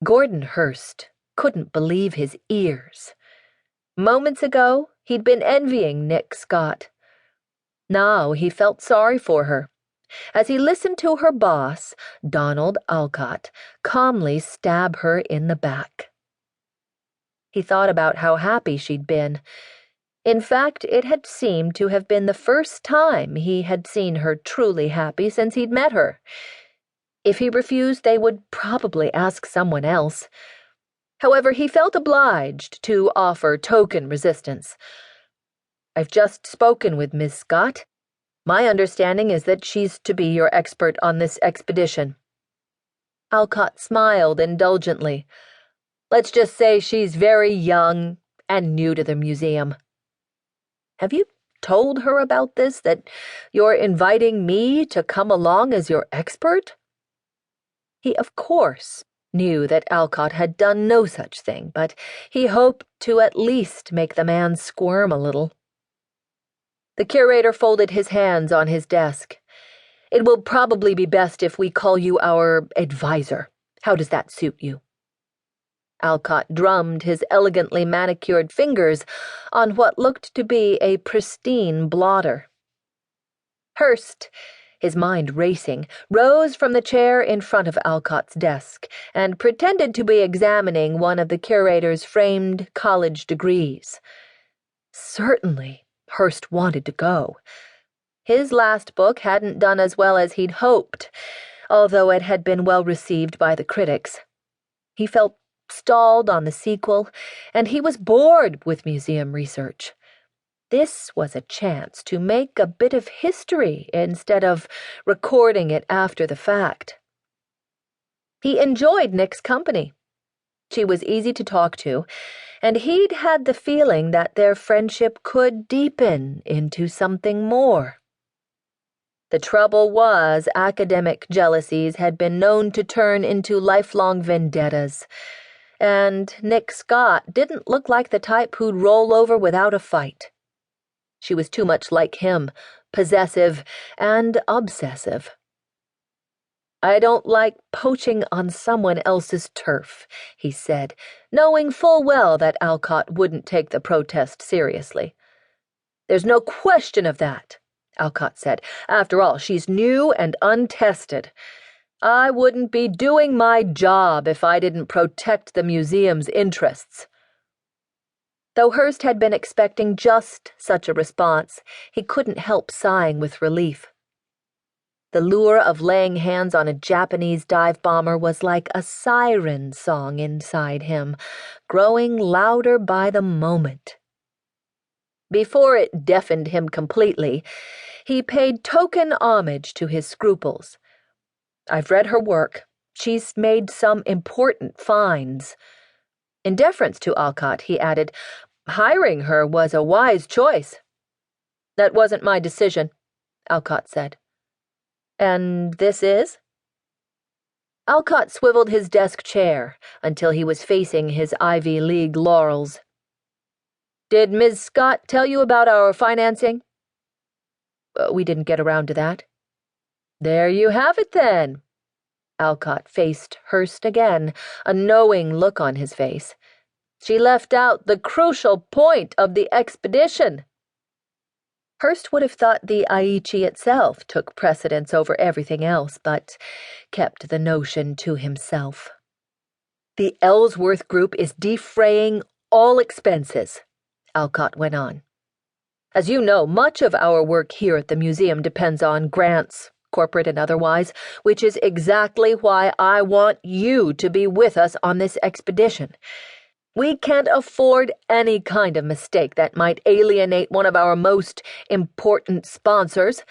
Gordon Hurst couldn't believe his ears. Moments ago, he'd been envying Nick Scott. Now he felt sorry for her, as he listened to her boss, Donald Alcott, calmly stab her in the back. He thought about how happy she'd been. In fact, it had seemed to have been the first time he had seen her truly happy since he'd met her. If he refused, they would probably ask someone else. However, he felt obliged to offer token resistance. "I've just spoken with Miss Scott. My understanding is that she's to be your expert on this expedition." Alcott smiled indulgently. "Let's just say she's very young and new to the museum." "Have you told her about this, that you're inviting me to come along as your expert?" He, of course, knew that Alcott had done no such thing, but he hoped to at least make the man squirm a little. The curator folded his hands on his desk. "It will probably be best if we call you our advisor. How does that suit you?" Alcott drummed his elegantly manicured fingers on what looked to be a pristine blotter. Hurst, his mind racing, rose from the chair in front of Alcott's desk and pretended to be examining one of the curator's framed college degrees. Certainly, Hurst wanted to go. His last book hadn't done as well as he'd hoped, although it had been well received by the critics. He felt stalled on the sequel, and he was bored with museum research. This was a chance to make a bit of history instead of recording it after the fact. He enjoyed Nick's company. She was easy to talk to, and he'd had the feeling that their friendship could deepen into something more. The trouble was, academic jealousies had been known to turn into lifelong vendettas, and Nick Scott didn't look like the type who'd roll over without a fight. She was too much like him, possessive and obsessive. "I don't like poaching on someone else's turf," he said, knowing full well that Alcott wouldn't take the protest seriously. "There's no question of that," Alcott said. "After all, she's new and untested. I wouldn't be doing my job if I didn't protect the museum's interests." Though Hurst had been expecting just such a response, he couldn't help sighing with relief. The lure of laying hands on a Japanese dive bomber was like a siren song inside him, growing louder by the moment. Before it deafened him completely, he paid token homage to his scruples. "I've read her work. She's made some important finds." In deference to Alcott, he added, "Hiring her was a wise choice." "That wasn't my decision," Alcott said. "And this is?" Alcott swiveled his desk chair until he was facing his Ivy League laurels. "Did Ms. Scott tell you about our financing?" "We didn't get around to that." "There you have it, then." Alcott faced Hurst again, a knowing look on his face. "She left out the crucial point of the expedition." Hurst would have thought the Aichi itself took precedence over everything else, but kept the notion to himself. "The Ellsworth Group is defraying all expenses," Alcott went on. "As you know, much of our work here at the museum depends on grants, corporate and otherwise, which is exactly why I want you to be with us on this expedition. We can't afford any kind of mistake that might alienate one of our most important sponsors.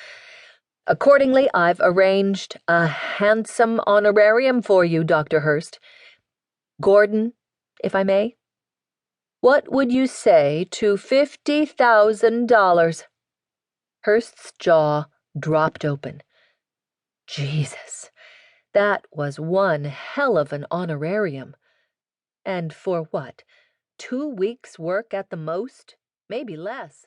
Accordingly, I've arranged a handsome honorarium for you, Dr. Hurst. Gordon, if I may? What would you say to $50,000? Hurst's jaw dropped open. Jesus, that was one hell of an honorarium. And for what? 2 weeks' work at the most? Maybe less.